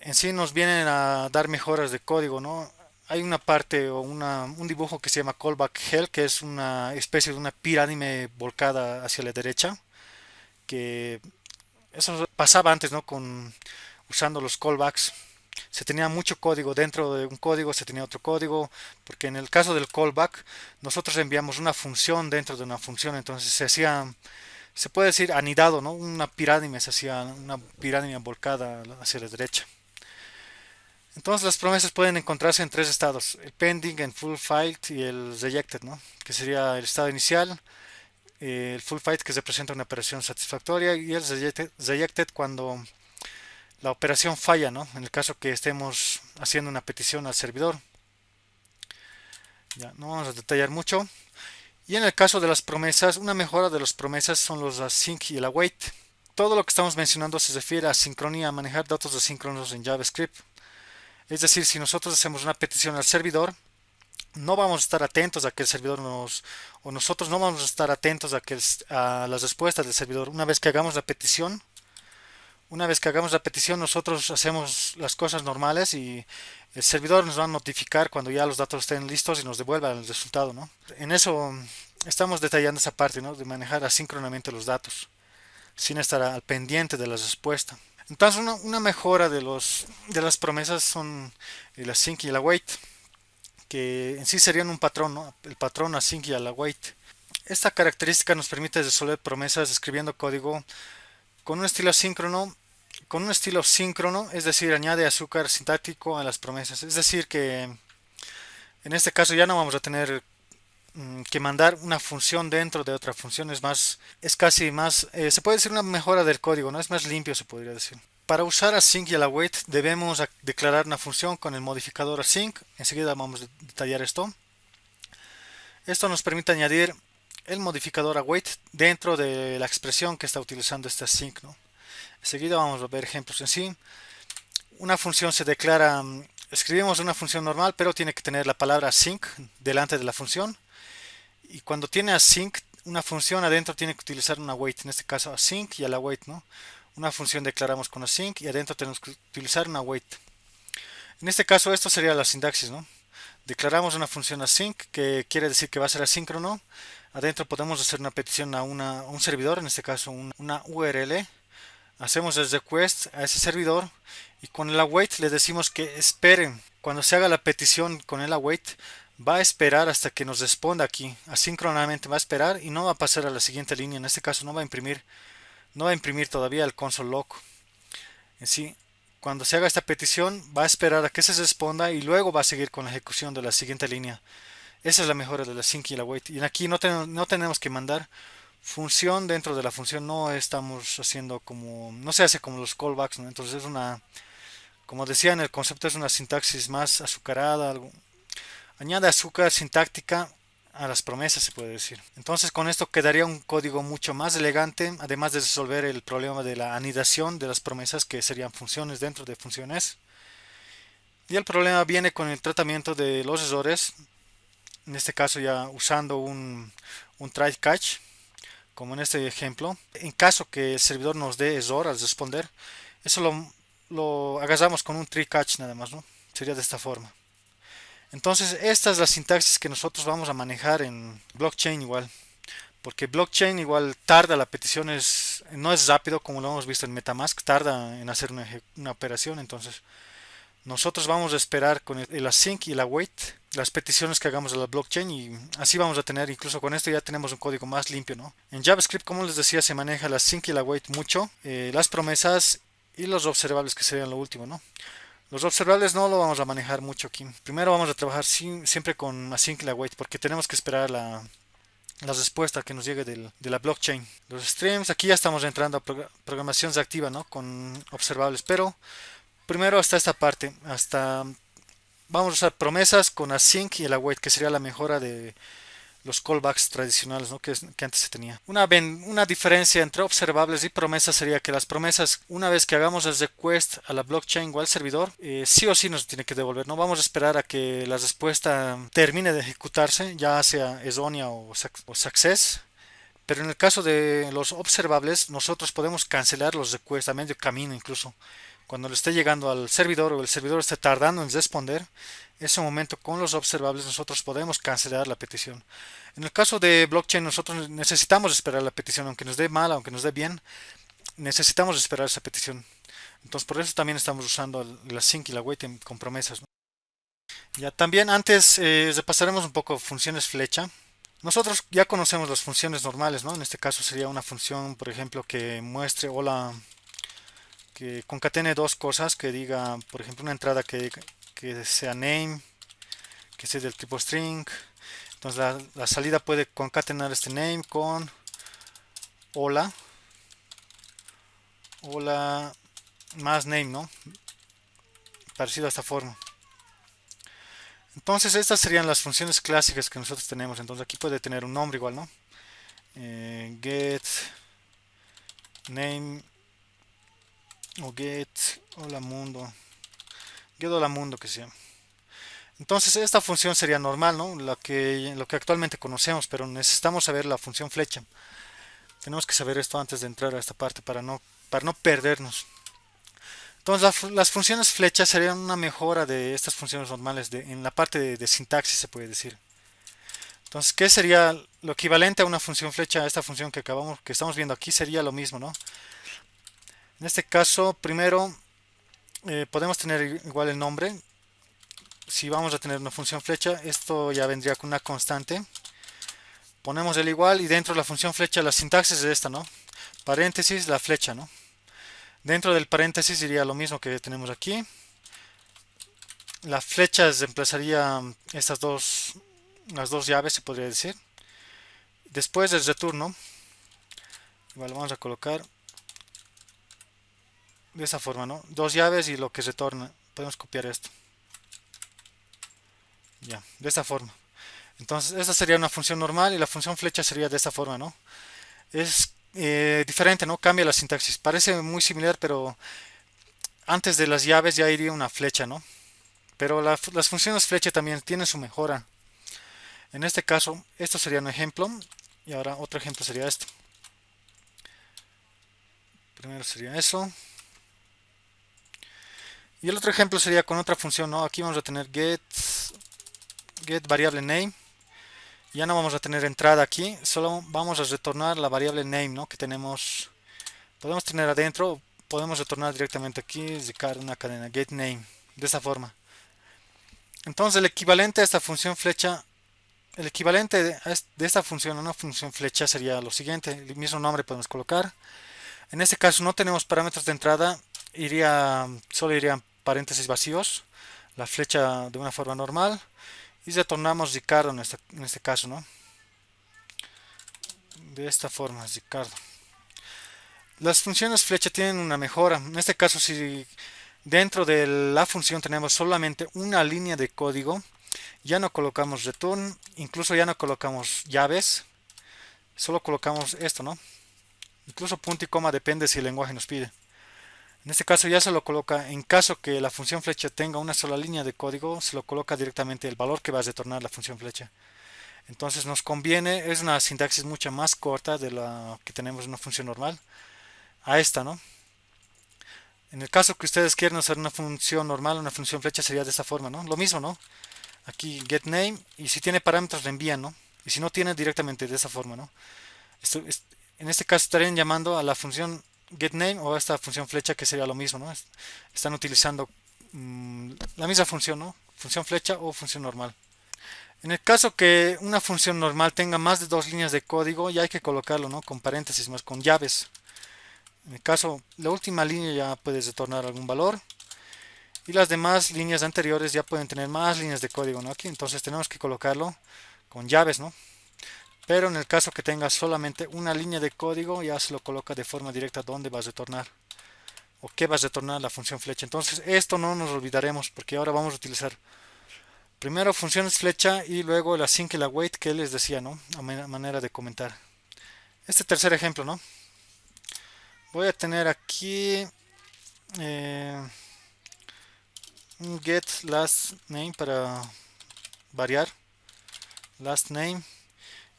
En sí nos vienen a dar mejoras de código, ¿no? Hay una parte o un dibujo que se llama callback hell, que es una especie de una pirámide volcada hacia la derecha, que eso pasaba antes, ¿no? Usando los callbacks. Se tenía mucho código dentro de un código, se tenía otro código, porque en el caso del callback nosotros enviamos una función dentro de una función, entonces se puede decir anidado, ¿no? Una pirámide, se hacía una pirámide volcada hacia la derecha. Entonces las promesas pueden encontrarse en tres estados: el pending, el full file y el rejected, ¿no? Que sería el estado inicial, el full file que representa una operación satisfactoria y el rejected cuando la operación falla, ¿no? En el caso que estemos haciendo una petición al servidor. Ya, no vamos a detallar mucho. Y en el caso de las promesas, una mejora de las promesas son los async y el await. Todo lo que estamos mencionando se refiere a sincronía, a manejar datos asíncronos en JavaScript. Es decir, si nosotros hacemos una petición al servidor, no vamos a estar atentos a que el servidor o nosotros no vamos a estar atentos a las respuestas del servidor. Una vez que hagamos la petición, nosotros hacemos las cosas normales y el servidor nos va a notificar cuando ya los datos estén listos y nos devuelva el resultado, ¿no? En eso estamos detallando esa parte, ¿no?, de manejar asíncronamente los datos, sin estar al pendiente de la respuesta. Entonces, una mejora de las promesas son el async y el await, que en sí serían un patrón, ¿no? El patrón async y el await. Esta característica nos permite resolver promesas escribiendo código con un estilo síncrono, es decir, añade azúcar sintáctico a las promesas. Es decir, que en este caso ya no vamos a tener que mandar una función dentro de otra función. Es casi más, se puede decir una mejora del código, ¿no? Es más limpio, se podría decir. Para usar async y el await debemos declarar una función con el modificador async. Enseguida vamos a detallar esto. Esto nos permite añadir el modificador await dentro de la expresión que está utilizando este async, ¿no? Enseguida vamos a ver ejemplos en sí. Una función se declara, escribimos una función normal, pero tiene que tener la palabra async delante de la función. Y cuando tiene async, una función adentro tiene que utilizar un await, en este caso async y el await, ¿no? Una función declaramos con async y adentro tenemos que utilizar un await. En este caso esto sería la sintaxis, ¿no? Declaramos una función async que quiere decir que va a ser asíncrono. Adentro podemos hacer una petición a un servidor, en este caso una URL. Hacemos el request a ese servidor y con el await le decimos que esperen. Cuando se haga la petición con el await, va a esperar hasta que nos responda aquí. Asíncronamente va a esperar y no va a pasar a la siguiente línea. En este caso no va a imprimir todavía el console log. En sí, cuando se haga esta petición, va a esperar a que se responda y luego va a seguir con la ejecución de la siguiente línea. Esa es la mejora de la async y el await. Y aquí no tenemos que mandar función dentro de la función, no estamos haciendo no se hace como los callbacks, ¿no? Entonces como decía en el concepto, es una sintaxis más azucarada, añade azúcar sintáctica a las promesas, se puede decir. Entonces con esto quedaría un código mucho más elegante, además de resolver el problema de la anidación de las promesas, que serían funciones dentro de funciones. Y el problema viene con el tratamiento de los errores, en este caso ya usando un try catch, como en este ejemplo. En caso que el servidor nos dé error al responder, eso lo agarramos con un try catch nada más, ¿no? Sería de esta forma. Entonces esta es la sintaxis que nosotros vamos a manejar en blockchain igual, porque blockchain igual tarda, la petición no es rápido como lo hemos visto en MetaMask, tarda en hacer una operación. Entonces nosotros vamos a esperar con el async y el await las peticiones que hagamos a la blockchain y así vamos a tener, incluso con esto ya tenemos un código más limpio, ¿no? En JavaScript, como les decía, se maneja la async y la wait mucho, las promesas y los observables que serían lo último, ¿no? Los observables no lo vamos a manejar mucho aquí. Primero vamos a trabajar siempre con async y la wait porque tenemos que esperar la respuesta que nos llegue de la blockchain. Los streams, aquí ya estamos entrando a programación activa, ¿no? Con observables, pero primero hasta esta parte, hasta vamos a usar promesas con async y el await, que sería la mejora de los callbacks tradicionales, ¿no? Que antes se tenía. Una diferencia entre observables y promesas sería que las promesas, una vez que hagamos el request a la blockchain o al servidor, sí o sí nos tiene que devolver. No vamos a esperar a que la respuesta termine de ejecutarse, ya sea Esonia o Success. Pero en el caso de los observables, nosotros podemos cancelar los requests a medio camino incluso. Cuando le esté llegando al servidor o el servidor esté tardando en responder, ese momento con los observables nosotros podemos cancelar la petición. En el caso de blockchain nosotros necesitamos esperar la petición, aunque nos dé mal, aunque nos dé bien, necesitamos esperar esa petición. Entonces por eso también estamos usando la sync y la wait con promesas, ¿no? Ya también antes repasaremos un poco funciones flecha. Nosotros ya conocemos las funciones normales, ¿no? En este caso sería una función, por ejemplo, que muestre hola, que concatene dos cosas, que diga, por ejemplo, una entrada que sea name, que sea del tipo string. Entonces la salida puede concatenar este name con hola, hola más name, ¿no? Parecido a esta forma. Entonces estas serían las funciones clásicas que nosotros tenemos. Entonces aquí puede tener un nombre igual, ¿no? Get name o get hola mundo, get hola mundo que sea. Entonces esta función sería normal, ¿no? Lo que actualmente conocemos, pero necesitamos saber la función flecha. Tenemos que saber esto antes de entrar a esta parte para no perdernos. Entonces las funciones flecha serían una mejora de estas funciones normales en la parte de sintaxis se puede decir. Entonces, ¿qué sería lo equivalente a una función flecha? A esta función que estamos viendo aquí sería lo mismo, ¿no? En este caso, primero podemos tener igual el nombre. Si vamos a tener una función flecha, esto ya vendría con una constante. Ponemos el igual y dentro de la función flecha la sintaxis es esta, ¿no? Paréntesis, la flecha, ¿no? Dentro del paréntesis iría lo mismo que tenemos aquí. La flecha reemplazaría las dos llaves, se podría decir. Después del return, ¿no? Igual vamos a colocar de esa forma, ¿no? Dos llaves y lo que retorna. Podemos copiar esto. Ya, de esta forma. Entonces, esta sería una función normal y la función flecha sería de esta forma, ¿no? Es diferente, ¿no? Cambia la sintaxis. Parece muy similar, pero antes de las llaves ya iría una flecha, ¿no? Pero las funciones flecha también tienen su mejora. En este caso, esto sería un ejemplo. Y ahora otro ejemplo sería esto. Primero sería eso. Y el otro ejemplo sería con otra función, ¿no? Aquí vamos a tener get variable name. Ya no vamos a tener entrada aquí, solo vamos a retornar la variable name, ¿no? Que podemos tener adentro, podemos retornar directamente aquí, dedicar una cadena get name, de esta forma. Entonces el equivalente a esta función flecha, el equivalente de esta función a una función flecha sería lo siguiente, el mismo nombre podemos colocar. En este caso no tenemos parámetros de entrada, solo irían paréntesis vacíos, la flecha de una forma normal y retornamos Ricardo en este caso, ¿no? De esta forma, Ricardo. Las funciones flecha tienen una mejora. En este caso, si dentro de la función tenemos solamente una línea de código, ya no colocamos return, incluso ya no colocamos llaves, solo colocamos esto, ¿no? Incluso punto y coma depende si el lenguaje nos pide. En este caso ya se lo coloca, en caso que la función flecha tenga una sola línea de código, se lo coloca directamente el valor que va a retornar la función flecha. Entonces nos conviene, es una sintaxis mucho más corta de la que tenemos en una función normal, a esta, ¿no? En el caso que ustedes quieran usar una función normal, una función flecha sería de esta forma, ¿no? Lo mismo, ¿no? Aquí get name y si tiene parámetros le envían, ¿no? Y si no tiene directamente de esta forma, ¿no? En este caso estarían llamando a la función getName o a esta función flecha que sería lo mismo, ¿no? Están utilizando la misma función, ¿no? Función flecha o función normal. En el caso que una función normal tenga más de dos líneas de código, ya hay que colocarlo, ¿no? Con paréntesis más con llaves. En el caso, la última línea ya puedes retornar algún valor y las demás líneas anteriores ya pueden tener más líneas de código, ¿no? Aquí, entonces tenemos que colocarlo con llaves, ¿no? Pero en el caso que tenga solamente una línea de código, ya se lo coloca de forma directa donde vas a retornar o qué vas a retornar la función flecha. Entonces, esto no nos olvidaremos porque ahora vamos a utilizar primero funciones flecha y luego el async y la wait que les decía, ¿no? A manera de comentar. Este tercer ejemplo, ¿no? Voy a tener aquí eh, un get last name para variar last name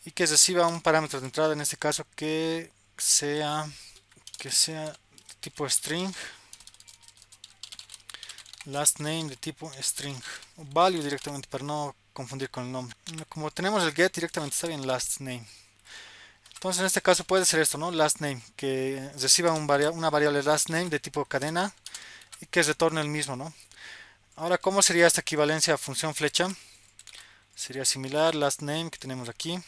y que reciba un parámetro de entrada, en este caso que sea tipo string, last name de tipo string, value directamente para no confundir con el nombre. Como tenemos el get directamente está bien last name. Entonces en este caso puede ser esto, ¿no? Last name, que reciba una variable last name de tipo cadena y que retorne el mismo, ¿no? Ahora, ¿cómo sería esta equivalencia a función flecha? Sería similar, last name que tenemos aquí,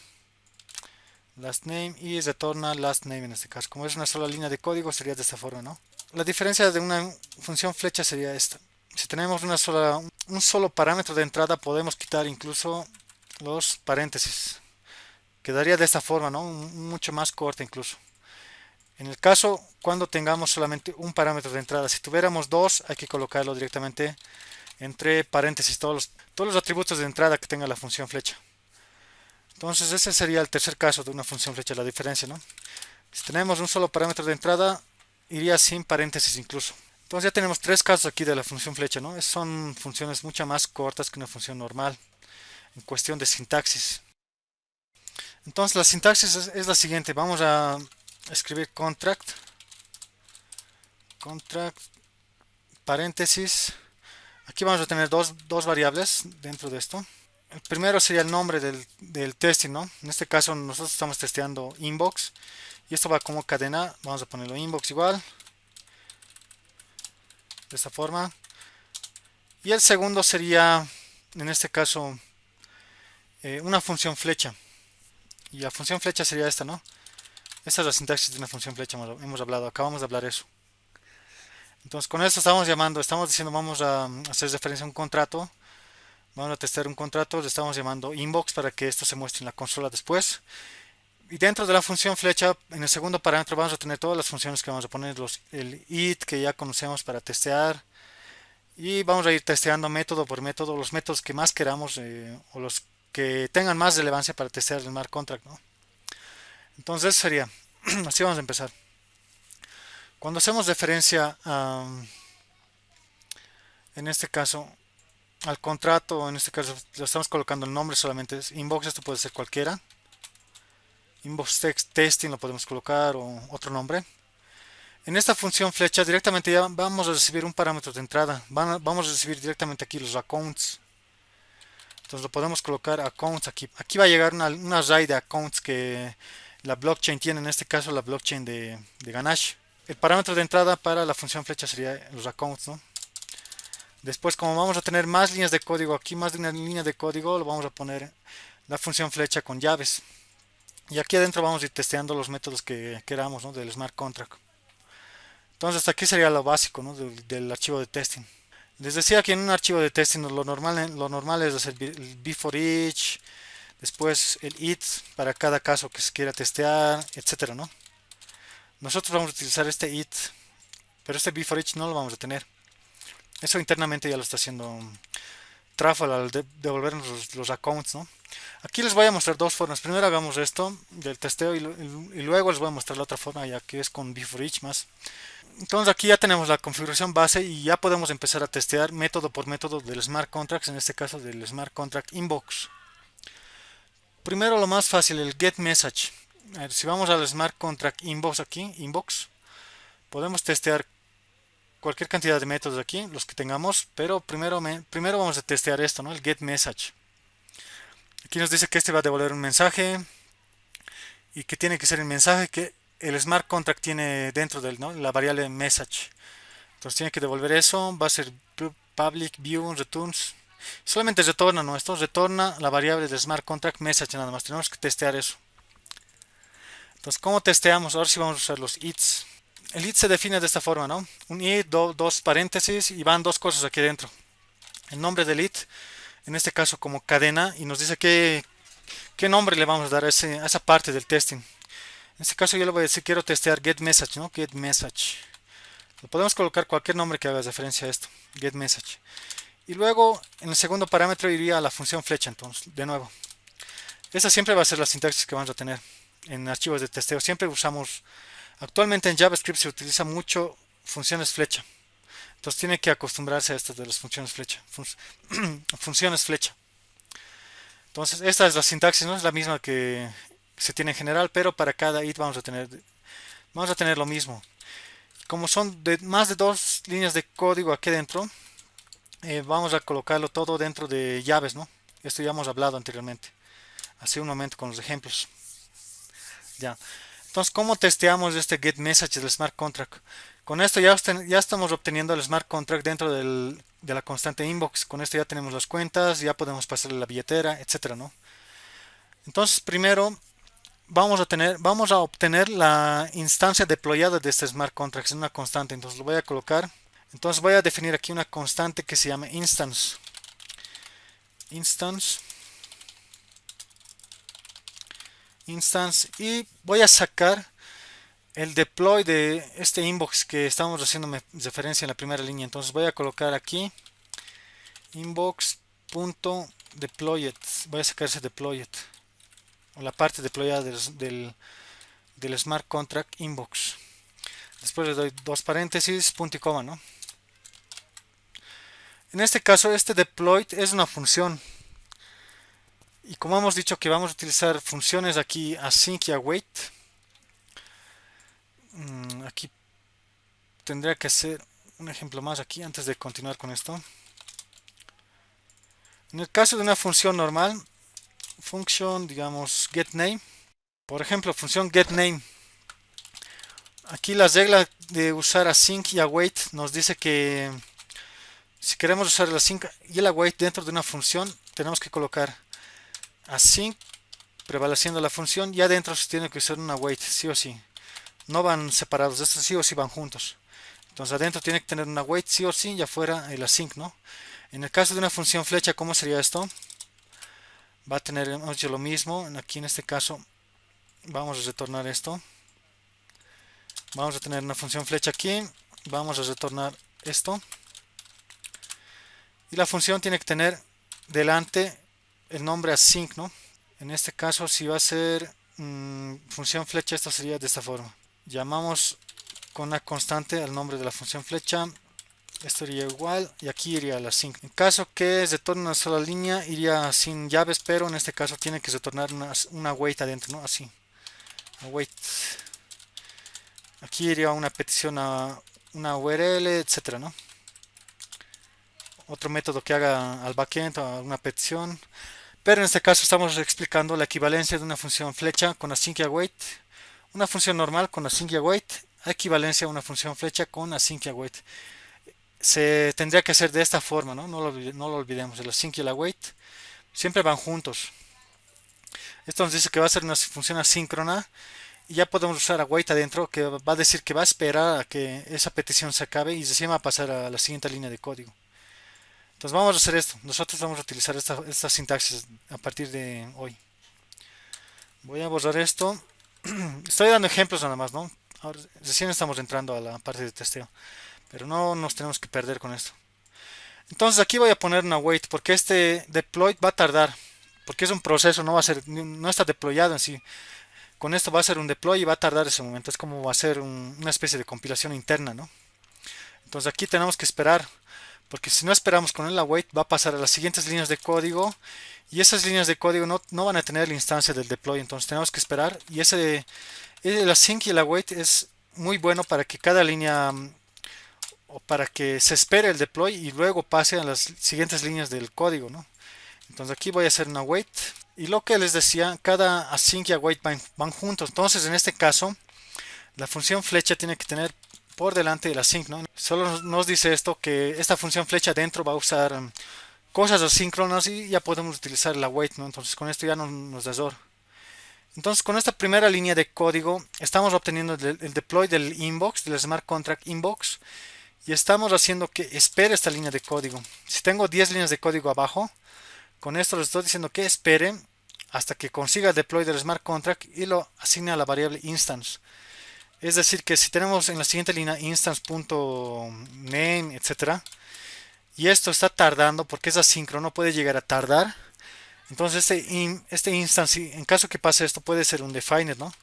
last name y retorna last name en este caso. Como es una sola línea de código sería de esta forma, ¿no? La diferencia de una función flecha sería esta. Si tenemos un solo parámetro de entrada podemos quitar incluso los paréntesis. Quedaría de esta forma, ¿no? Mucho más corta incluso. En el caso cuando tengamos solamente un parámetro de entrada, si tuviéramos dos, hay que colocarlo directamente entre paréntesis, todos los atributos de entrada que tenga la función flecha. Entonces ese sería el tercer caso de una función flecha, la diferencia, ¿no? Si tenemos un solo parámetro de entrada, iría sin paréntesis incluso. Entonces ya tenemos tres casos aquí de la función flecha, ¿no? Son funciones mucho más cortas que una función normal en cuestión de sintaxis. Entonces la sintaxis es la siguiente. Vamos a escribir contract, paréntesis. Aquí vamos a tener dos variables dentro de esto. El primero sería el nombre del testing, ¿no? En este caso nosotros estamos testeando inbox y esto va como cadena. Vamos a ponerlo inbox igual, de esta forma. Y el segundo sería, en este caso, una función flecha. Y la función flecha sería esta, ¿no? Esta es la sintaxis de una función flecha, hemos hablado, acabamos de hablar eso. Entonces con esto estamos diciendo vamos a hacer referencia a un contrato. Vamos a testear un contrato, le estamos llamando inbox para que esto se muestre en la consola después. Y dentro de la función flecha, en el segundo parámetro vamos a tener todas las funciones que vamos a poner, el it que ya conocemos para testear. Y vamos a ir testeando método por método, los métodos que más queramos o los que tengan más relevancia para testear el smart contract, ¿no? Entonces sería, así vamos a empezar. Cuando hacemos referencia en este caso, al contrato, en este caso lo estamos colocando el nombre solamente, es inbox, esto puede ser cualquiera. Inbox text testing lo podemos colocar o otro nombre. En esta función flecha directamente ya vamos a recibir un parámetro de entrada. Vamos a recibir directamente aquí los accounts. Entonces lo podemos colocar accounts aquí. Aquí va a llegar una array de accounts que la blockchain tiene, en este caso la blockchain de Ganache. El parámetro de entrada para la función flecha sería los accounts, ¿no? Después, como vamos a tener más líneas de código aquí, más de una línea de código, lo vamos a poner la función flecha con llaves. Y aquí adentro vamos a ir testeando los métodos que queramos, ¿no? Del smart contract. Entonces hasta aquí sería lo básico, ¿no? del archivo de testing. Les decía que en un archivo de testing lo normal es hacer el before each, después el it para cada caso que se quiera testear, etcétera, ¿no? Nosotros vamos a utilizar este it, pero este before each no lo vamos a tener. Eso internamente ya lo está haciendo Truffle al devolvernos los accounts, ¿no? Aquí les voy a mostrar dos formas. Primero hagamos esto del testeo y luego les voy a mostrar la otra forma, ya que es con before each más. Entonces aquí ya tenemos la configuración base y ya podemos empezar a testear método por método del smart contracts, en este caso del smart contract inbox. Primero lo más fácil, el get message. Si vamos al smart contract inbox aquí, inbox, podemos testear cualquier cantidad de métodos aquí, los que tengamos, pero primero vamos a testear esto, ¿no? El get message. Aquí nos dice que este va a devolver un mensaje y que tiene que ser el mensaje que el smart contract tiene dentro de ¿no? La variable message. Entonces tiene que devolver eso, va a ser public view returns. Solamente retorna, ¿no? Esto retorna la variable de smart contract message nada más. Tenemos que testear eso. Entonces, ¿cómo testeamos? Ahora sí vamos a usar los its. El it se define de esta forma, ¿no? Un it, dos paréntesis y van dos cosas aquí dentro. El nombre del it, en este caso como cadena, y nos dice qué nombre le vamos a dar a esa parte del testing. En este caso yo le voy a decir, quiero testear get message, ¿no? Get message. Le podemos colocar cualquier nombre que haga referencia a esto, get message. Y luego en el segundo parámetro iría a la función flecha, entonces, de nuevo. Esa siempre va a ser la sintaxis que vamos a tener en archivos de testeo. Siempre usamos, actualmente en JavaScript se utiliza mucho funciones flecha. Entonces tiene que acostumbrarse a estas de las funciones flecha. Funciones flecha. Entonces esta es la sintaxis, no es la misma que se tiene en general, pero para cada it vamos a tener lo mismo. Como son más de dos líneas de código aquí dentro, vamos a colocarlo todo dentro de llaves, ¿no? Esto ya hemos hablado anteriormente, hace un momento con los ejemplos. Ya. Entonces, ¿cómo testeamos este get message del smart contract? Con esto ya estamos obteniendo el smart contract dentro de la constante inbox. Con esto ya tenemos las cuentas, ya podemos pasarle la billetera, etcétera, ¿no? Entonces, primero vamos a obtener la instancia deployada de este smart contract en una constante. Entonces lo voy a colocar. Entonces voy a definir aquí una constante que se llama instance. Instance y voy a sacar el deploy de este inbox que estamos haciendo referencia en la primera línea. Entonces voy a colocar aquí inbox.deployed. Voy a sacar ese deployed o la parte deployada del smart contract inbox. Después le doy dos paréntesis, punto y coma, ¿no? En este caso, este deployed es una función. Y como hemos dicho que vamos a utilizar funciones aquí async y await, aquí tendría que hacer un ejemplo más aquí antes de continuar con esto. En el caso de una función normal, función, digamos, getName, por ejemplo, función getName. Aquí la regla de usar async y await nos dice que si queremos usar el async y el await dentro de una función, tenemos que colocar async prevaleciendo la función y adentro se tiene que usar un await, sí o sí. No van separados, estos sí o sí van juntos. Entonces adentro tiene que tener un await sí o sí y afuera el async, ¿no? En el caso de una función flecha, ¿cómo sería esto? Va a tener lo mismo. Aquí en este caso vamos a retornar esto. Vamos a tener una función flecha aquí. Vamos a retornar esto. Y la función tiene que tener delante el nombre async, ¿no? En este caso, si va a ser función flecha, esto sería de esta forma. Llamamos con una constante al nombre de la función flecha. Esto iría igual y aquí iría la async. En caso que retorne una sola línea, iría sin llaves, pero en este caso tiene que retornar una await adentro, ¿no? Así. Await. Aquí iría una petición a una URL, etcétera, ¿no? Otro método que haga al backend o una petición. Pero en este caso estamos explicando la equivalencia de una función flecha con async y await. Una función normal con async y await. Equivalencia a una función flecha con async y await. Se tendría que hacer de esta forma, ¿no? No lo olvidemos. El async y el await siempre van juntos. Esto nos dice que va a ser una función asíncrona y ya podemos usar await adentro que va a decir que va a esperar a que esa petición se acabe y recién va a pasar a la siguiente línea de código. Entonces vamos a hacer esto. Nosotros vamos a utilizar esta sintaxis a partir de hoy. Voy a borrar esto. Estoy dando ejemplos nada más, ¿no? Ahora, recién estamos entrando a la parte de testeo. Pero no nos tenemos que perder con esto. Entonces aquí voy a poner una wait porque este deploy va a tardar. Porque es un proceso, no está deployado en sí. Con esto va a ser un deploy y va a tardar ese momento. Es como va a ser una especie de compilación interna, ¿no? Entonces aquí tenemos que esperar. Porque si no esperamos con el await va a pasar a las siguientes líneas de código. Y esas líneas de código no van a tener la instancia del deploy. Entonces tenemos que esperar. Y el async y el await es muy bueno para que cada línea o para que se espere el deploy y luego pase a las siguientes líneas del código, ¿no? Entonces aquí voy a hacer una await y lo que les decía, cada async y await van juntos. Entonces en este caso la función flecha tiene que tener por delante el async, ¿no? Solo nos dice esto que esta función flecha dentro va a usar cosas asíncronas y ya podemos utilizar el await, ¿no? Entonces con esto ya no nos da error. Entonces con esta primera línea de código estamos obteniendo el deploy del inbox, del smart contract inbox, y estamos haciendo que espere esta línea de código. Si tengo 10 líneas de código abajo, con esto les estoy diciendo que espere hasta que consiga el deploy del smart contract y lo asigne a la variable instance. Es decir, que si tenemos en la siguiente línea instance.name, etcétera, y esto está tardando porque es asíncrono, puede llegar a tardar. Entonces este instance, en caso que pase esto, puede ser un defined, ¿no?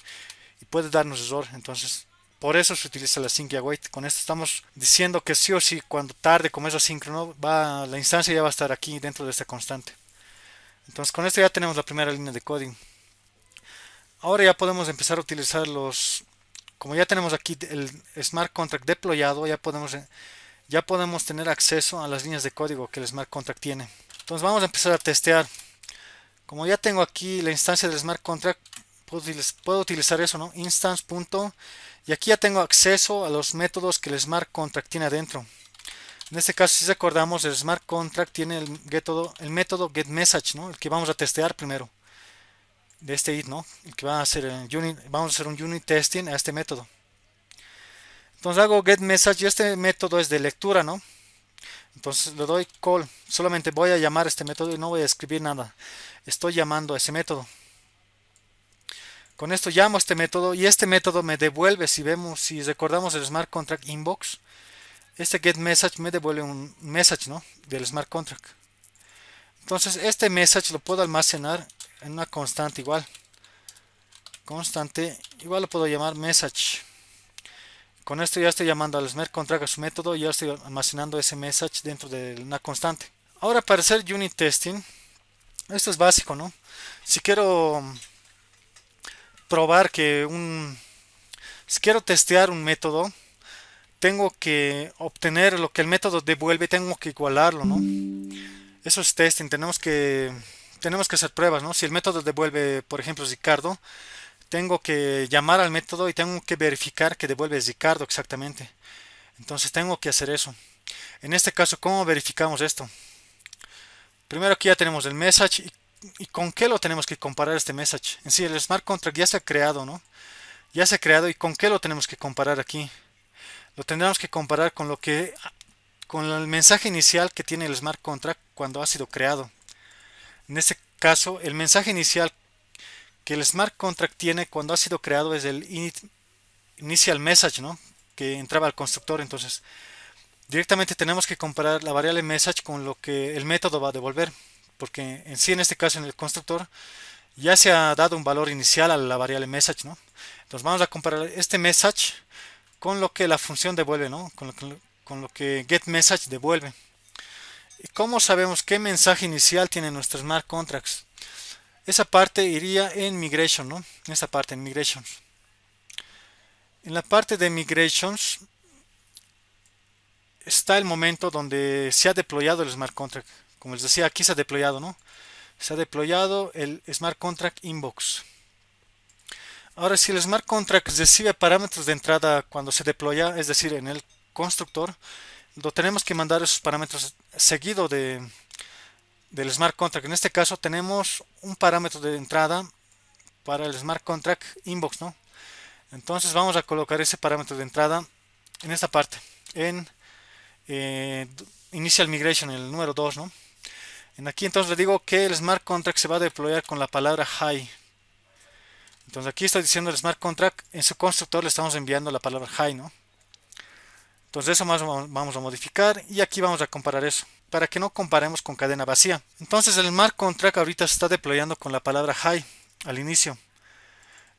Y puede darnos error. Entonces, por eso se utiliza la sync await. Con esto estamos diciendo que sí o sí, cuando tarde, como es asíncrono, la instancia ya va a estar aquí dentro de esta constante. Entonces, con esto ya tenemos la primera línea de código. Ahora ya podemos empezar a utilizar como ya tenemos aquí el smart contract deployado, ya podemos tener acceso a las líneas de código que el smart contract tiene. Entonces vamos a empezar a testear. Como ya tengo aquí la instancia del smart contract, puedo utilizar eso, ¿no? Instance. Y aquí ya tengo acceso a los métodos que el smart contract tiene adentro. En este caso, si recordamos, el smart contract tiene el método getMessage, ¿no? El que vamos a testear primero de este it, ¿no? El que va a hacer vamos a hacer un unit testing a este método. Entonces hago getMessage y este método es de lectura, ¿no? Entonces le doy call. Solamente voy a llamar a este método y no voy a escribir nada. Estoy llamando a ese método. Con esto llamo a este método y este método me devuelve, si recordamos el smart contract inbox, este getMessage me devuelve un message, ¿no? Del smart contract. Entonces este message lo puedo almacenar en una constante igual. Igual lo puedo llamar message. Con esto ya estoy llamando al smart contract a su método y ya estoy almacenando ese message dentro de una constante. Ahora para hacer unit testing, esto es básico, ¿no? Si quiero probar si quiero testear un método, tengo que obtener lo que el método devuelve, tengo que igualarlo, ¿no? Eso es testing, tenemos que hacer pruebas, ¿no? Si el método devuelve, por ejemplo, Ricardo, tengo que llamar al método y tengo que verificar que devuelve Ricardo exactamente. Entonces tengo que hacer eso. En este caso, ¿cómo verificamos esto? Primero aquí ya tenemos el message y con qué lo tenemos que comparar este message. En sí, el smart contract ya se ha creado, ¿no? Ya se ha creado y con qué lo tenemos que comparar aquí. Lo tendremos que comparar con el mensaje inicial que tiene el smart contract cuando ha sido creado. En este caso, el mensaje inicial que el smart contract tiene cuando ha sido creado es el initial message, ¿no? Que entraba al constructor. Entonces, directamente tenemos que comparar la variable message con lo que el método va a devolver. Porque en sí, en este caso, en el constructor, ya se ha dado un valor inicial a la variable message, ¿no? Entonces vamos a comparar este message con lo que la función devuelve, ¿no? Con lo que getMessage devuelve. ¿Y cómo sabemos qué mensaje inicial tiene nuestro smart contracts? Esa parte iría en migration, ¿no? En esta parte, en migrations. En la parte de migrations está el momento donde se ha deployado el smart contract. Como les decía, aquí se ha deployado, ¿no? Se ha deployado el smart contract inbox. Ahora, si el smart contract recibe parámetros de entrada cuando se deploya, es decir, en el constructor, lo tenemos que mandar esos parámetros seguido del smart contract. En este caso tenemos un parámetro de entrada para el smart contract inbox, ¿no? Entonces vamos a colocar ese parámetro de entrada en esta parte, en initial migration, el número 2, ¿no? En aquí entonces le digo que el smart contract se va a deployar con la palabra high. Entonces aquí estoy diciendo el smart contract, en su constructor le estamos enviando la palabra high, ¿no? Entonces eso más vamos a modificar y aquí vamos a comparar eso para que no comparemos con cadena vacía. Entonces el smart contract ahorita se está deployando con la palabra high al inicio.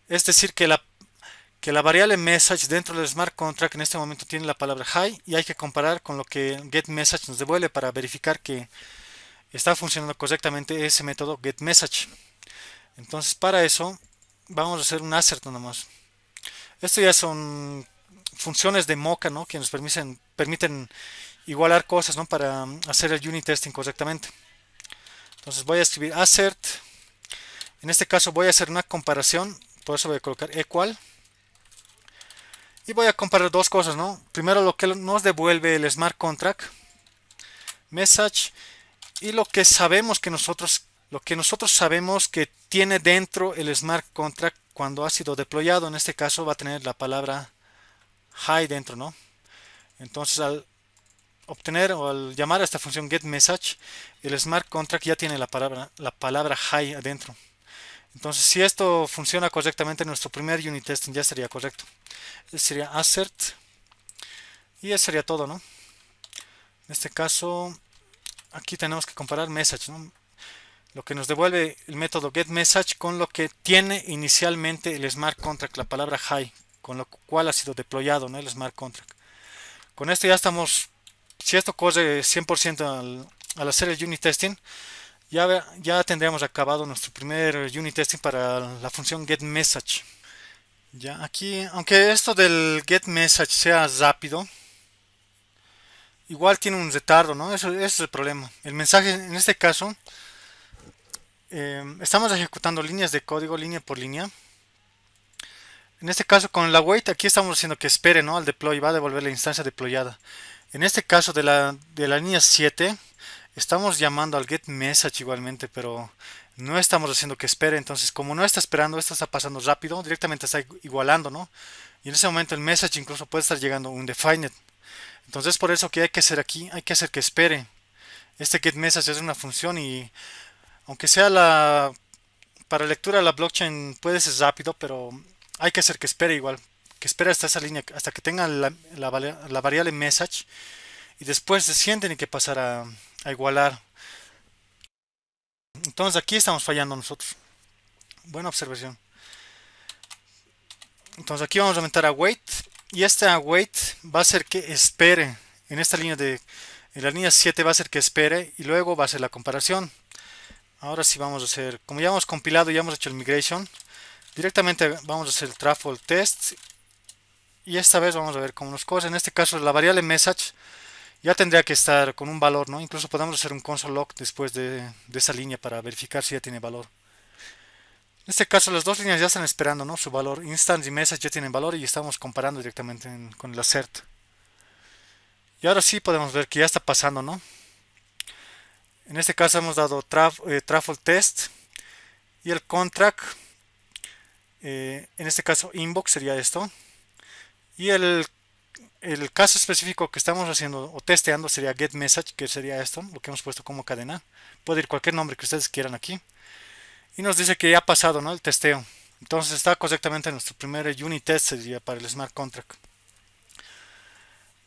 Es decir que la variable message dentro del smart contract en este momento tiene la palabra high y hay que comparar con lo que getMessage nos devuelve para verificar que está funcionando correctamente ese método getMessage. Entonces para eso vamos a hacer un assert nomás. Esto ya son funciones de Mocha, ¿no? Que nos permiten igualar cosas, ¿no? Para hacer el unit testing correctamente. Entonces voy a escribir assert. En este caso voy a hacer una comparación, por eso voy a colocar equal. Y voy a comparar dos cosas, ¿no? Primero lo que nos devuelve el smart contract message y lo que nosotros sabemos que tiene dentro el smart contract cuando ha sido deployado. En este caso va a tener la palabra hi dentro, ¿no? Entonces al obtener o al llamar a esta función getMessage, el smart contract ya tiene la palabra hi adentro. Entonces si esto funciona correctamente, nuestro primer unit testing ya sería correcto. Este sería assert y eso sería todo, ¿no? En este caso, aquí tenemos que comparar message, ¿no? Lo que nos devuelve el método getMessage con lo que tiene inicialmente el smart contract, la palabra hi, con lo cual ha sido deployado, ¿no? El smart contract. Con esto ya estamos, si esto corre 100% al hacer el unit testing, ya tendríamos acabado nuestro primer unit testing para la función getMessage. Ya aquí, aunque esto del getMessage sea rápido, igual tiene un retardo, ¿no? Eso es el problema. El mensaje, en este caso, estamos ejecutando líneas de código línea por línea. En este caso, con la wait, aquí estamos haciendo que espere, ¿no? Al deploy, va a devolver la instancia deployada. En este caso de la línea 7, estamos llamando al getMessage igualmente, pero no estamos haciendo que espere. Entonces, como no está esperando, esto está pasando rápido, directamente está igualando, ¿no? Y en ese momento el message incluso puede estar llegando undefined. Entonces, por eso que hay que hacer aquí, hay que hacer que espere. Este getMessage es una función y aunque sea para lectura de la blockchain puede ser rápido, pero hay que hacer que espere igual, que espere hasta esa línea, hasta que tenga la variable message y después recién tiene que pasar a igualar. Entonces aquí estamos fallando nosotros. Buena observación. Entonces aquí vamos a aumentar a wait y este await va a hacer que espere. En la línea 7 va a ser que espere y luego va a ser la comparación. Ahora sí vamos a hacer, como ya hemos compilado y ya hemos hecho el migration, directamente vamos a hacer el truffle test y esta vez vamos a ver cómo nos corre. En este caso la variable message ya tendría que estar con un valor, ¿no? Incluso podemos hacer un console log después de esa línea para verificar si ya tiene valor. En este caso las dos líneas ya están esperando, ¿no? Su valor. Instance y message ya tienen valor y estamos comparando directamente con el assert. Y ahora sí podemos ver que ya está pasando, ¿no? En este caso hemos dado truffle test y el contract, en este caso inbox sería esto. Y el caso específico que estamos haciendo o testeando sería getMessage, que sería esto, lo que hemos puesto como cadena. Puede ir cualquier nombre que ustedes quieran aquí. Y nos dice que ya ha pasado, ¿no? El testeo. Entonces está correctamente nuestro primer unit test sería para el smart contract.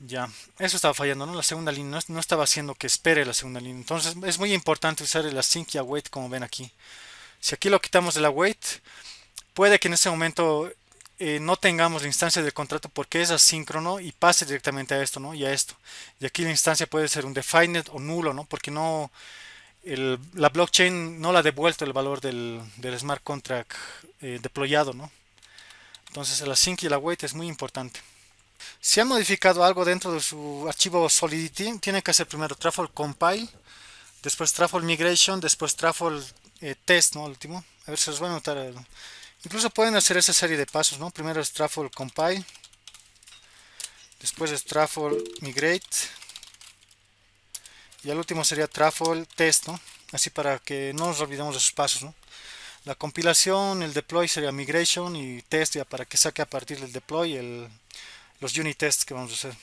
Ya, eso estaba fallando, ¿no? La segunda línea no estaba haciendo que espere la segunda línea. Entonces es muy importante usar el async y await como ven aquí. Si aquí lo quitamos del await, puede que en ese momento no tengamos la instancia del contrato porque es asíncrono y pase directamente a esto, ¿no? Y a esto. Y aquí la instancia puede ser un defined o nulo, ¿no? Porque la blockchain no le ha devuelto el valor del smart contract deployado, ¿no? Entonces el async y el await es muy importante. Si han modificado algo dentro de su archivo Solidity, tienen que hacer primero truffle compile, después truffle migration, después truffle test, ¿no? El último. A ver si los voy a notar. Incluso pueden hacer esa serie de pasos, ¿no? Primero es truffle compile, después es truffle migrate y al último sería truffle test, ¿no? Así para que no nos olvidemos de esos pasos, ¿no? La compilación, el deploy sería migration y test ya para que saque a partir del deploy los unit tests que vamos a hacer.